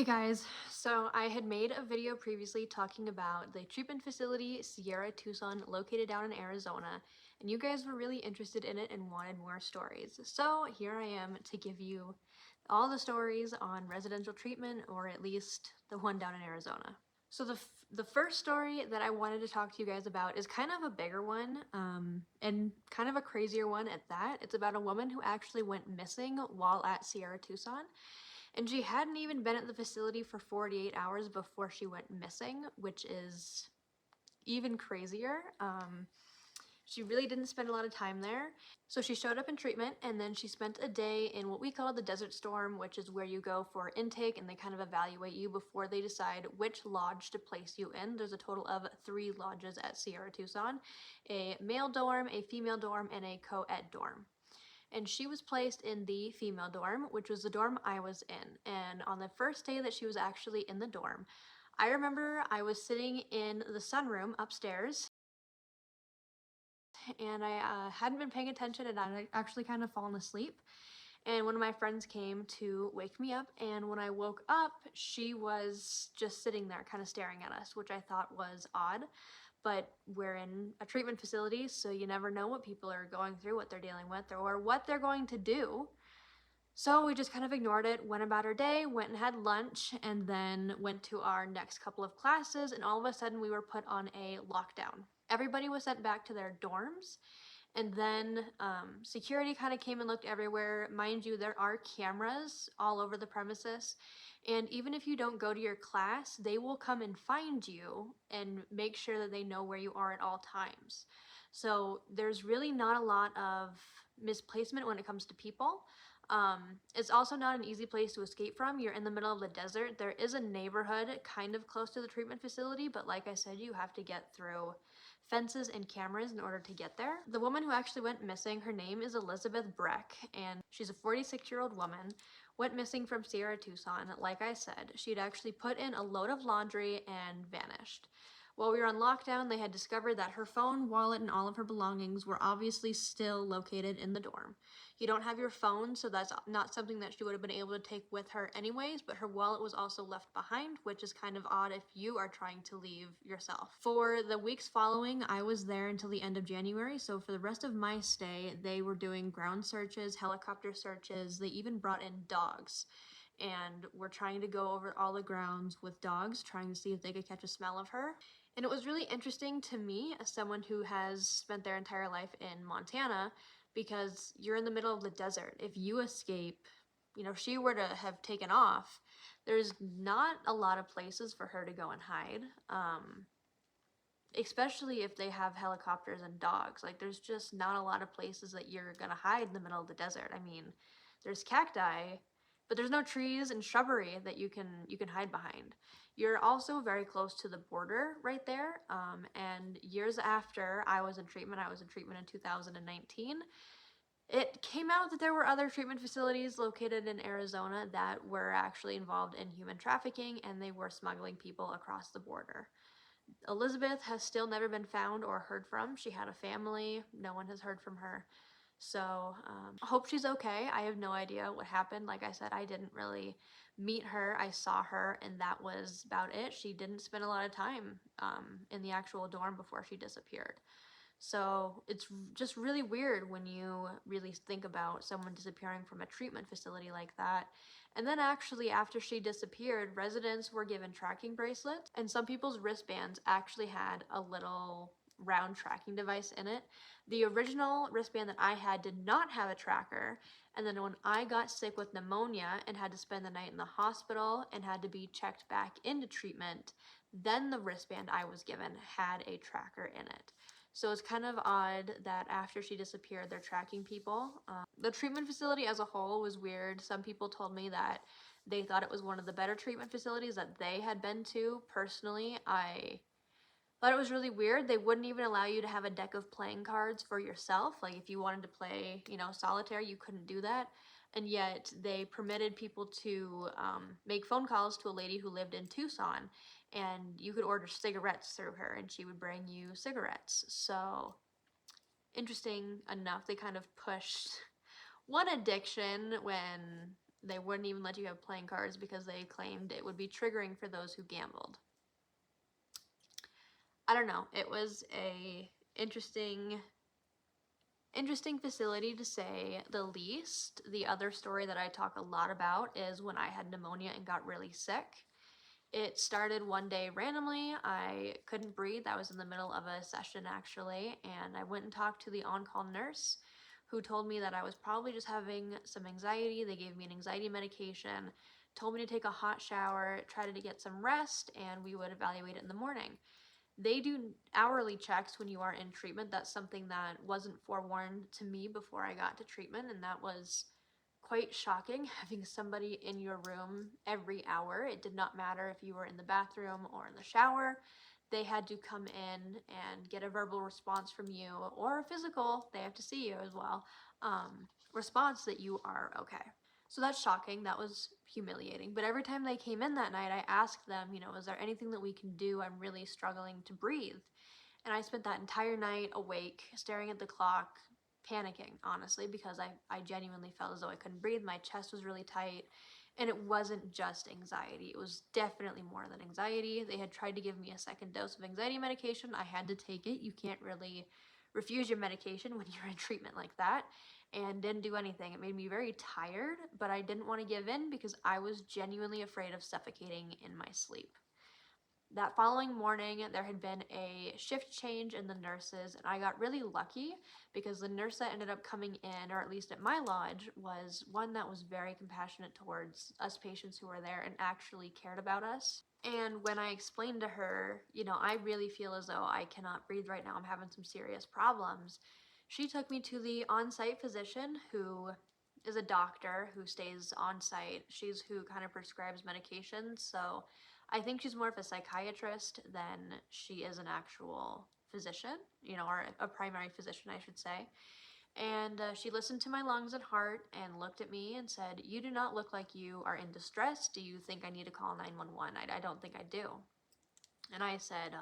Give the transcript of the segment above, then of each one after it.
Hey guys, so I had made a video previously talking about the treatment facility Sierra Tucson located down in Arizona, and you guys were really interested in it and wanted more stories. So here I am to give you all the stories on residential treatment, or at least the one down in Arizona. So the first story that I wanted to talk to you guys about is kind of a bigger one, and kind of a crazier one at that. It's about a woman who actually went missing while at Sierra Tucson. And she hadn't even been at the facility for 48 hours before she went missing, which is even crazier. She really didn't spend a lot of time there. So she showed up in treatment, and then she spent a day in what we call the Desert Storm, which is where you go for intake and they kind of evaluate you before they decide which lodge to place you in. There's a total of 3 lodges at Sierra Tucson: a male dorm, a female dorm, and a co-ed dorm. And she was placed in the female dorm, which was the dorm I was in. And on the first day that she was actually in the dorm, I remember I was sitting in the sunroom upstairs, and I hadn't been paying attention, and I'd actually kind of fallen asleep. And one of my friends came to wake me up, and when I woke up, she was just sitting there kind of staring at us, which I thought was odd. But we're in a treatment facility, so you never know what people are going through, what they're dealing with, or what they're going to do. So we just kind of ignored it, went about our day, went and had lunch, and then went to our next couple of classes, and all of a sudden we were put on a lockdown. Everybody was sent back to their dorms, and then security kind of came and looked everywhere. Mind you, there are cameras all over the premises, and even if you don't go to your class, they will come and find you and make sure that they know where you are at all times. So there's really not a lot of misplacement when it comes to people. It's also not an easy place to escape from. You're in the middle of the desert. There is a neighborhood kind of close to the treatment facility, but like I said, you have to get through fences and cameras in order to get there. The woman who actually went missing, her name is Elizabeth Breck, and she's a 46-year-old woman, went missing from Sierra Tucson. Like I said, she'd actually put in a load of laundry and vanished. While we were on lockdown, they had discovered that her phone, wallet, and all of her belongings were obviously still located in the dorm. You don't have your phone, so that's not something that she would have been able to take with her anyways, but her wallet was also left behind, which is kind of odd if you are trying to leave yourself. For the weeks following, I was there until the end of January, so for the rest of my stay, they were doing ground searches, helicopter searches, they even brought in dogs. And were trying to go over all the grounds with dogs, trying to see if they could catch a smell of her. And it was really interesting to me, as someone who has spent their entire life in Montana, because you're in the middle of the desert. If you escape, if she were to have taken off, there's not a lot of places for her to go and hide. Especially if they have helicopters and dogs. Like, there's just not a lot of places that you're gonna hide in the middle of the desert. I mean, there's cacti, but there's no trees and shrubbery that you can hide behind. You're also very close to the border right there. And years after I was in treatment in 2019. It came out that there were other treatment facilities located in Arizona that were actually involved in human trafficking, and they were smuggling people across the border. Elizabeth has still never been found or heard from. She had a family. No one has heard from her. So, hope she's okay. I have no idea what happened. Like I said, I didn't really meet her. I saw her, and that was about it. She didn't spend a lot of time in the actual dorm before she disappeared. So it's just really weird when you really think about someone disappearing from a treatment facility like that. And then actually, after she disappeared, residents were given tracking bracelets, and some people's wristbands actually had a little round tracking device in it. The original wristband that I had did not have a tracker, and then when I got sick with pneumonia and had to spend the night in the hospital and had to be checked back into treatment, then the wristband I was given had a tracker in it. So it's kind of odd that after she disappeared, they're tracking people. The treatment facility as a whole was weird. Some people told me that they thought it was one of the better treatment facilities that they had been to. Personally, I thought it was really weird. They wouldn't even allow you to have a deck of playing cards for yourself. Like, if you wanted to play, solitaire, you couldn't do that. And yet they permitted people to make phone calls to a lady who lived in Tucson, and you could order cigarettes through her, and she would bring you cigarettes. So, interesting enough, they kind of pushed one addiction when They wouldn't even let you have playing cards because they claimed it would be triggering for those who gambled. I don't know. It was a interesting facility to say the least. The other story that I talk a lot about is when I had pneumonia and got really sick. It started one day randomly. I couldn't breathe. I was in the middle of a session actually, and I went and talked to the on-call nurse who told me that I was probably just having some anxiety. They gave me an anxiety medication, told me to take a hot shower, try to get some rest, and we would evaluate it in the morning. They do hourly checks when you are in treatment. That's something that wasn't forewarned to me before I got to treatment, and that was quite shocking, having somebody in your room every hour. It did not matter if you were in the bathroom or in the shower. They had to come in and get a verbal response from you, or a physical, they have to see you as well, response that you are okay. So that's shocking. That was humiliating. But every time they came in that night, I asked them, is there anything that we can do? I'm really struggling to breathe. And I spent that entire night awake, staring at the clock, panicking, honestly, because I genuinely felt as though I couldn't breathe. My chest was really tight. And it wasn't just anxiety. It was definitely more than anxiety. They had tried to give me a second dose of anxiety medication. I had to take it. You can't really refuse your medication when you're in treatment like that. And didn't do anything. It made me very tired, but I didn't want to give in because I was genuinely afraid of suffocating in my sleep. That following morning, there had been a shift change in the nurses, and I got really lucky because the nurse that ended up coming in, or at least at my lodge, was one that was very compassionate towards us patients who were there and actually cared about us. And when I explained to her, I really feel as though I cannot breathe right now, I'm having some serious problems, she took me to the on site physician who is a doctor who stays on site. She's who kind of prescribes medications. So I think she's more of a psychiatrist than she is an actual physician, or a primary physician, I should say. And she listened to my lungs and heart and looked at me and said, "You do not look like you are in distress. Do you think I need to call 911? I don't think I do." And I said,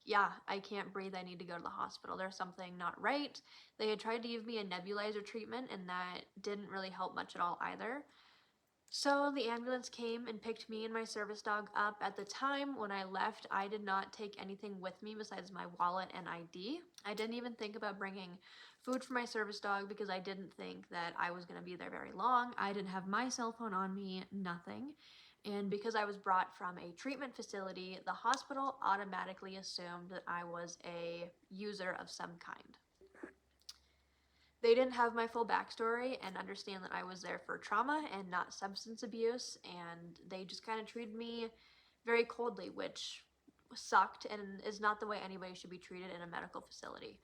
yeah, I can't breathe. I need to go to the hospital. There's something not right. They had tried to give me a nebulizer treatment, and that didn't really help much at all either. So the ambulance came and picked me and my service dog up. At the time when I left, I did not take anything with me besides my wallet and ID. I didn't even think about bringing food for my service dog because I didn't think that I was going to be there very long. I didn't have my cell phone on me, nothing. And because I was brought from a treatment facility, the hospital automatically assumed that I was a user of some kind. They didn't have my full backstory and understand that I was there for trauma and not substance abuse, and they just kind of treated me very coldly, which sucked and is not the way anybody should be treated in a medical facility.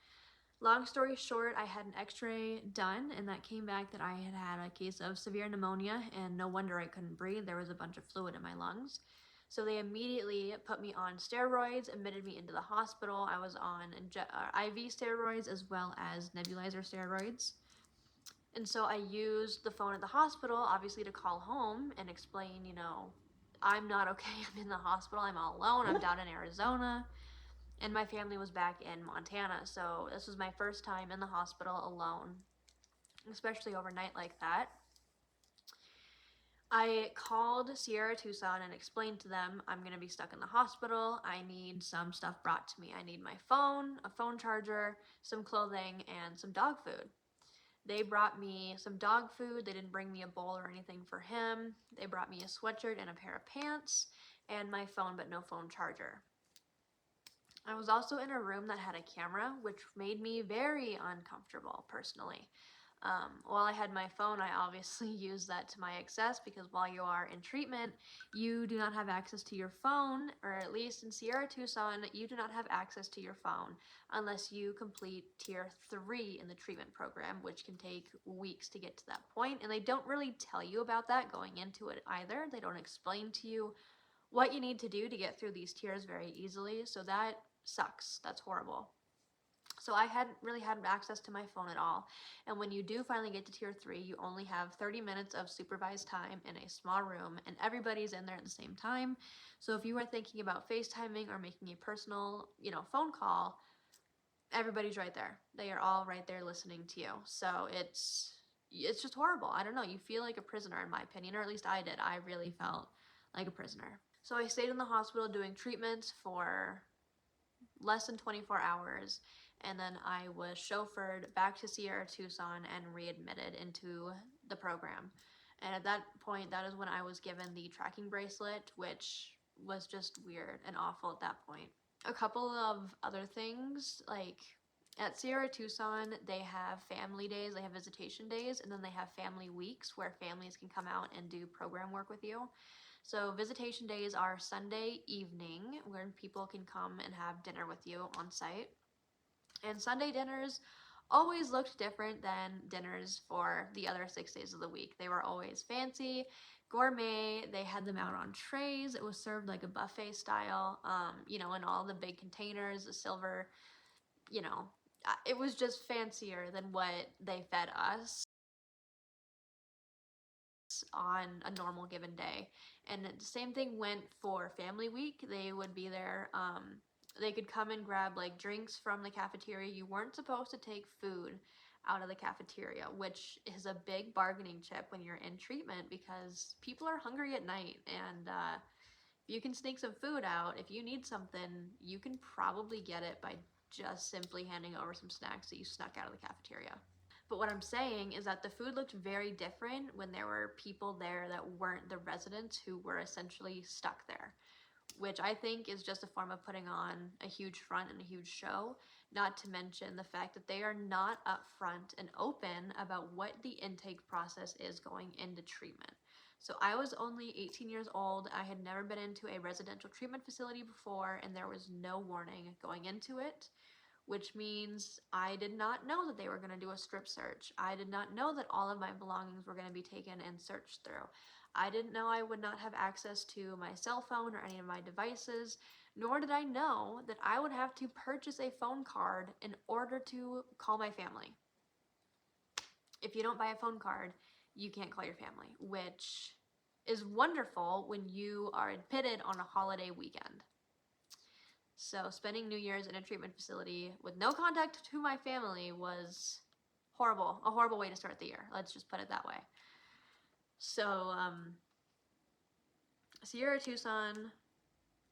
Long story short, I had an x-ray done, and that came back that I had had a case of severe pneumonia, and no wonder I couldn't breathe. There was a bunch of fluid in my lungs. So they immediately put me on steroids, admitted me into the hospital. I was on IV steroids as well as nebulizer steroids. And so I used the phone at the hospital, obviously, to call home and explain, I'm not okay. I'm in the hospital. I'm all alone. I'm down in Arizona. And my family was back in Montana. So this was my first time in the hospital alone, especially overnight like that. I called Sierra Tucson and explained to them I'm going to be stuck in the hospital. I need some stuff brought to me. I need my phone, a phone charger, some clothing, and some dog food. They brought me some dog food. They didn't bring me a bowl or anything for him. They brought me a sweatshirt and a pair of pants and my phone, but no phone charger. I was also in a room that had a camera, which made me very uncomfortable personally. While I had my phone, I obviously used that to my excess because while you are in treatment, you do not have access to your phone, or at least in Sierra Tucson, you do not have access to your phone unless you complete tier 3 in the treatment program, which can take weeks to get to that point. And they don't really tell you about that going into it either. They don't explain to you what you need to do to get through these tiers very easily. So that sucks. That's horrible. So I hadn't really had access to my phone at all. And when you do finally get to tier 3, you only have 30 minutes of supervised time in a small room, and everybody's in there at the same time. So if you are thinking about FaceTiming or making a personal, phone call, everybody's right there. They are all right there listening to you. So it's it's just horrible. I don't know. You feel like a prisoner, in my opinion, or at least I did. I really felt like a prisoner. So I stayed in the hospital doing treatments for less than 24 hours, and then I was chauffeured back to Sierra Tucson and readmitted into the program. And at that point, that is when I was given the tracking bracelet, which was just weird and awful at that point. A couple of other things, like at Sierra Tucson, they have family days, they have visitation days, and then they have family weeks where families can come out and do program work with you. So visitation days are Sunday evening when people can come and have dinner with you on site. And Sunday dinners always looked different than dinners for the other 6 days of the week. They were always fancy, gourmet. They had them out on trays. It was served like a buffet style, in all the big containers, the silver, you know. It was just fancier than what they fed us on a normal given day. And the same thing went for family week. They would be there. They could come and grab like drinks from the cafeteria. You weren't supposed to take food out of the cafeteria, which is a big bargaining chip when you're in treatment because people are hungry at night, and you can sneak some food out. If you need something, you can probably get it by just simply handing over some snacks that you snuck out of the cafeteria. But what I'm saying is that the food looked very different when there were people there that weren't the residents who were essentially stuck there, which I think is just a form of putting on a huge front and a huge show, not to mention the fact that they are not upfront and open about what the intake process is going into treatment. So I was only 18 years old. I had never been into a residential treatment facility before, and there was no warning going into it, which means I did not know that they were going to do a strip search. I did not know that all of my belongings were going to be taken and searched through. I didn't know I would not have access to my cell phone or any of my devices, nor did I know that I would have to purchase a phone card in order to call my family. If you don't buy a phone card, you can't call your family, which is wonderful when you are admitted on a holiday weekend. So spending New Year's in a treatment facility with no contact to my family was horrible, a horrible way to start the year. Let's just put it that way. So Sierra Tucson,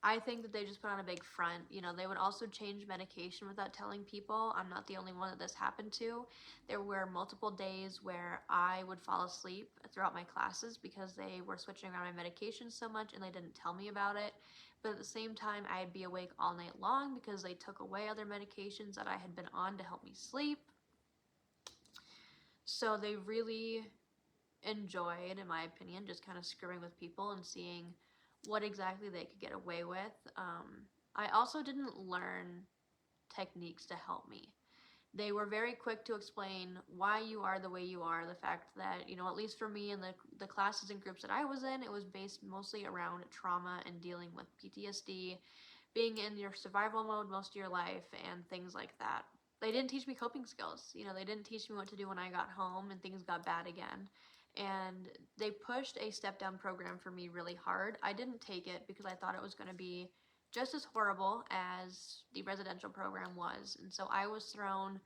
I think that they just put on a big front. They would also change medication without telling people. I'm not the only one that this happened to. There were multiple days where I would fall asleep throughout my classes because they were switching around my medications so much and they didn't tell me about it. But at the same time, I'd be awake all night long because they took away other medications that I had been on to help me sleep. So they really enjoyed, in my opinion, just kind of screwing with people and seeing what exactly they could get away with. I also didn't learn techniques to help me. They were very quick to explain why you are the way you are. The fact that, at least for me in the classes and groups that I was in, it was based mostly around trauma and dealing with PTSD, being in your survival mode most of your life, and things like that. They didn't teach me coping skills. They didn't teach me what to do when I got home and things got bad again. And they pushed a step down program for me really hard. I didn't take it because I thought it was going to be just as horrible as the residential program was. And so I was thrown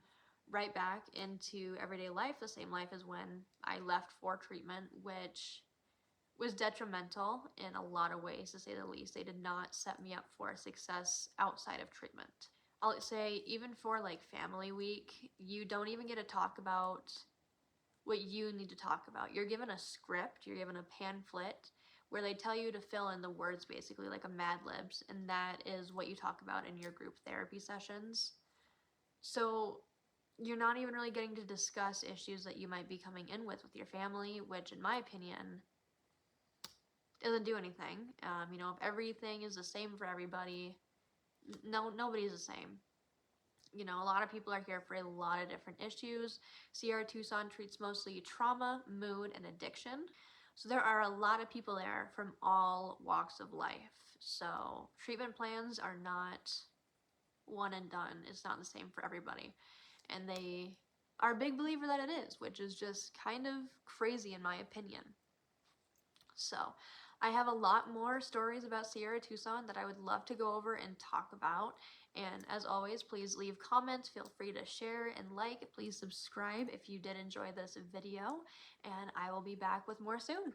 right back into everyday life, the same life as when I left for treatment, which was detrimental in a lot of ways, to say the least. They did not set me up for success outside of treatment. I'll say, even for like family week, you don't even get to talk about what you need to talk about. You're given a script, you're given a pamphlet where they tell you to fill in the words, basically like a Mad Libs, and that is what you talk about in your group therapy sessions. So you're not even really getting to discuss issues that you might be coming in with your family, which in my opinion doesn't do anything. If everything is the same for everybody, nobody's the same. A lot of people are here for a lot of different issues. Sierra Tucson treats mostly trauma, mood, and addiction. So there are a lot of people there from all walks of life. So treatment plans are not one and done. It's not the same for everybody. And they are a big believer that it is, which is just kind of crazy in my opinion. So I have a lot more stories about Sierra Tucson that I would love to go over and talk about. And as always, please leave comments, feel free to share and like. Please subscribe if you did enjoy this video, and I will be back with more soon.